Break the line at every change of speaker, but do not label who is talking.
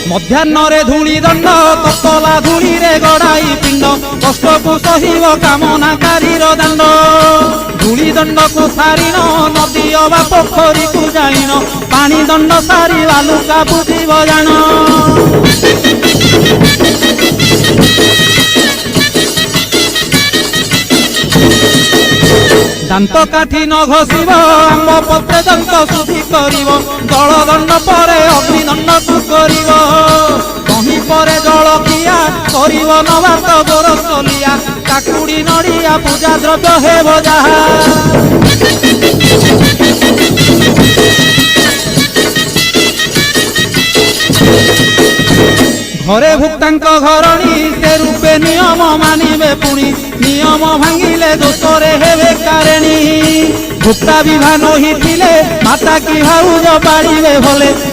ମଧ୍ୟାହ୍ନରେ ଧୂଳି ଦଣ୍ଡ ତତଲା ଧୂଳିରେ ଗଡ଼ାଇ ପିଣ୍ଡ କଷ୍ଟକୁ ସହିବ କାମନାକାରୀର ଦାଣ୍ଡ। ଧୂଳି ଦଣ୍ଡକୁ ସାରିଣ ନଦୀ ଅବା ପୋଖରୀକୁ ଯାଇନ ପାଣି ଦଣ୍ଡ ସାରି ବାଲୁକା ବୁଝିବ ଜାଣ। ଦାନ୍ତ କାଠି ନ ଘଷିବ ଆମ୍ବ ପତ୍ରେ ଦନ୍ତ ଶୁଦ୍ଧି କରିବ ଜଳ ଦଣ୍ଡ ପରେ ଅଗ୍ନି ଦଣ୍ଡକୁ କରିବ। କହିଁ ପରେ ଜଳକିଆ କରିବ ନବାତ ଗୋରସଲିଆ କାକୁଡ଼ି ନଡ଼ିଆ ପୂଜା ଦ୍ରବ୍ୟ ହେବ ଯାହା। ଘରେ ଭୁକ୍ତାଙ୍କ ଘରଣୀ ସେ ରୂପେ ନିୟମ ମାନିବେ ପୁଣି ନିୟମ ଭାଙ୍ଗିଲେ ଦୋଷରେ ହେବେ କାରେଣୀ। ଭୁକ୍ତା ବିଭା ନୋହି ଥିଲେ ମାତା କି ଭାଉଜ ପାଳିବେ ଭଲେ